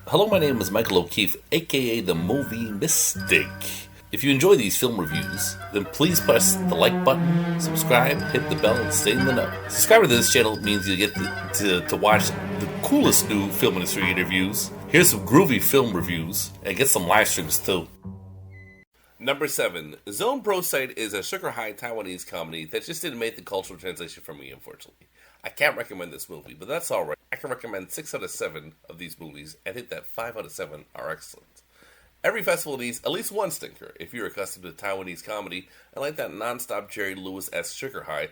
Hello, my name is Michael O'Keefe, aka the Movie Mystic. If you enjoy these film reviews, then please press the like button, subscribe, hit the bell, and stay in the know. Subscribing to this channel means you get to watch the coolest new film industry interviews, hear some groovy film reviews, and get some live streams too. Number 7. Zone Pro Site is a sugar high Taiwanese comedy that just didn't make the cultural translation for me, unfortunately. I can't recommend this movie, but that's alright. I can recommend 6 out of 7 of these movies, and think that 5 out of 7 are excellent. Every festival needs at least one stinker. If you're accustomed to Taiwanese comedy and like that non-stop Jerry Lewis-esque sugar high,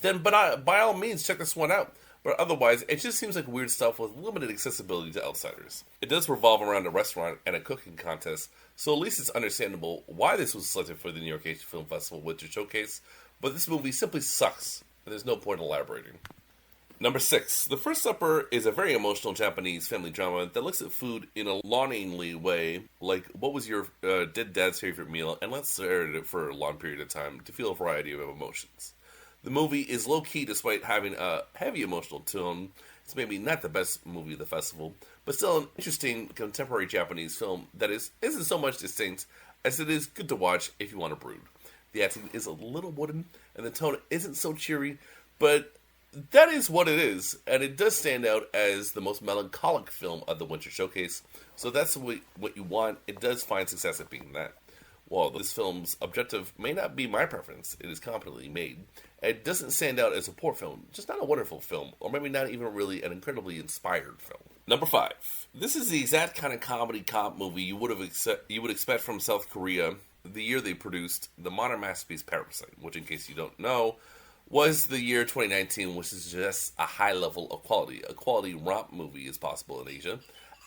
then by all means check this one out. But otherwise, it just seems like weird stuff with limited accessibility to outsiders. It does revolve around a restaurant and a cooking contest, so at least it's understandable why this was selected for the NYAFF Film Festival Wintershowcase, but this movie simply sucks, and there's no point elaborating. Number 6. The First Supper is a very emotional Japanese family drama that looks at food in a longingly way, like what was your dead dad's favorite meal, and let's stare at it for a long period of time to feel a variety of emotions. The movie is low-key despite having a heavy emotional tone. It's maybe not the best movie of the festival, but still an interesting contemporary Japanese film that isn't so much distinct as it is good to watch if you want to brood. The acting is a little wooden, and the tone isn't so cheery, but that is what it is, and it does stand out as the most melancholic film of the Wintershowcase, so that's what you want. It does find success at being that. While this film's objective may not be my preference, it is competently made. It doesn't stand out as a poor film, just not a wonderful film, or maybe not even really an incredibly inspired film. Number 5. This is the exact kind of comedy cop movie you would expect from South Korea the year they produced the modern masterpiece Parasite, which, in case you don't know, was the year 2019, which is just a high level of quality. A quality romp movie is possible in Asia,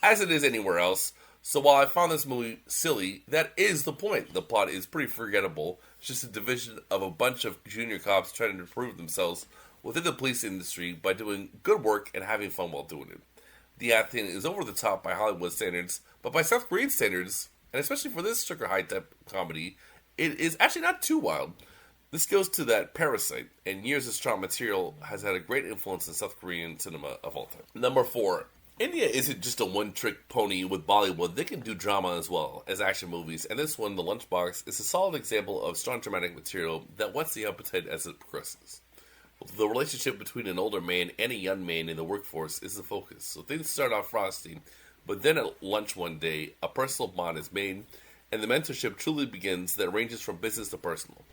as it is anywhere else. So while I found this movie silly, that is the point. The plot is pretty forgettable. It's just a division of a bunch of junior cops trying to improve themselves within the police industry by doing good work and having fun while doing it. The acting is over the top by Hollywood standards, but by South Korean standards, and especially for this sugar high type comedy, it is actually not too wild. This goes to that Parasite, and years of strong material has had a great influence in South Korean cinema of all time. Number 4. India isn't just a one-trick pony with Bollywood. They can do drama as well as action movies, and this one, The Lunchbox, is a solid example of strong dramatic material that whets the appetite as it progresses. The relationship between an older man and a young man in the workforce is the focus, so things start off frosty, but then at lunch one day, a personal bond is made, and the mentorship truly begins that ranges from business to personal.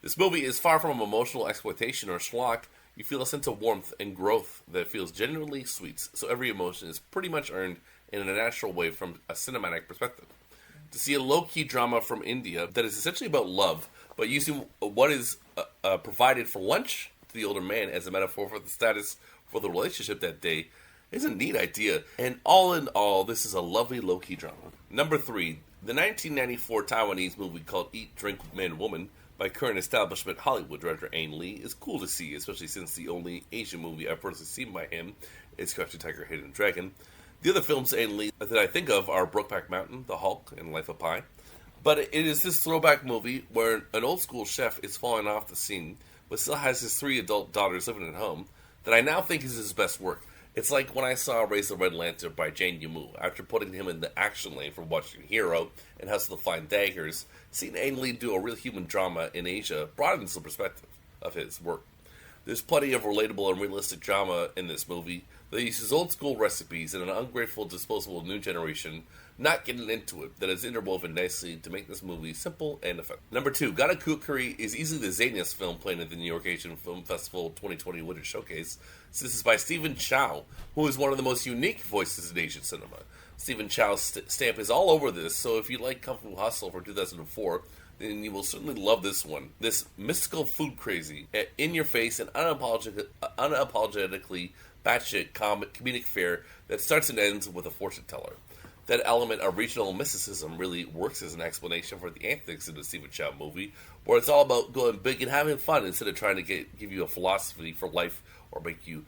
This movie is far from emotional exploitation or schlock. You feel a sense of warmth and growth that feels genuinely sweet, so every emotion is pretty much earned in a natural way from a cinematic perspective. To see a low-key drama from India that is essentially about love, but using what is provided for lunch to the older man as a metaphor for the status for the relationship that day is a neat idea, and all in all, this is a lovely low-key drama. Number 3, the 1994 Taiwanese movie called Eat, Drink, Man, Woman by current establishment Hollywood director Ang Lee is cool to see, especially since the only Asian movie I've personally seen by him is Crouching Tiger, Hidden Dragon. The other films Ang Lee that I think of are Brokeback Mountain, The Hulk, and Life of Pi. But it is this throwback movie where an old school chef is falling off the scene, but still has his 3 adult daughters living at home, that I now think is his best work. It's like when I saw Raise the Red Lantern by Jane Yimou, after putting him in the action lane for watching Hero and Hustle to Find Daggers, seeing Ang Lee do a real human drama in Asia broadens the perspective of his work. There's plenty of relatable and realistic drama in this movie that uses old school recipes and an ungrateful, disposable new generation not getting into it that is interwoven nicely to make this movie simple and effective. Number 2, Gotta Kukuri is easily the zaniest film playing at the New York Asian Film Festival 2020 Wintershowcase. So this is by Stephen Chow, who is one of the most unique voices in Asian cinema. Stephen Chow's stamp is all over this, so if you like Kung Fu Hustle from 2004, then you will certainly love this one. This mystical food crazy, in-your-face and unapologetically batshit comedic fare that starts and ends with a fortune teller. That element of regional mysticism really works as an explanation for the antics in the Stephen Chow movie, where it's all about going big and having fun instead of trying to give you a philosophy for life or make you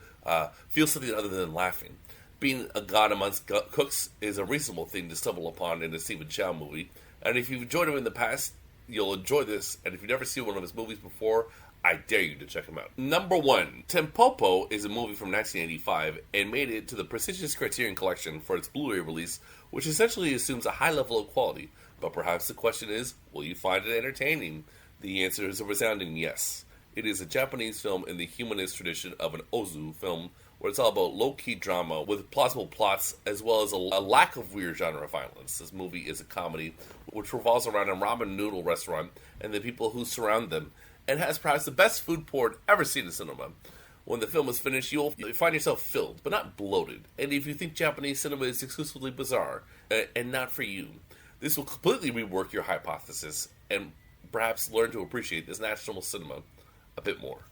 feel something other than laughing. Being a god amongst cooks is a reasonable thing to stumble upon in a Stephen Chow movie, and if you've enjoyed him in the past, you'll enjoy this, and if you've never seen one of his movies before, I dare you to check them out. Number 1, Tempopo is a movie from 1985 and made it to the prestigious Criterion Collection for its Blu-ray release, which essentially assumes a high level of quality. But perhaps the question is, will you find it entertaining? The answer is a resounding yes. It is a Japanese film in the humanist tradition of an ozu film, where it's all about low-key drama with plausible plots, as well as a lack of weird genre violence. This movie is a comedy which revolves around a ramen noodle restaurant and the people who surround them, and has perhaps the best food porn ever seen in cinema. When the film is finished, you'll find yourself filled, but not bloated. And if you think Japanese cinema is exclusively bizarre, and not for you, this will completely rework your hypothesis, and perhaps learn to appreciate this national cinema a bit more.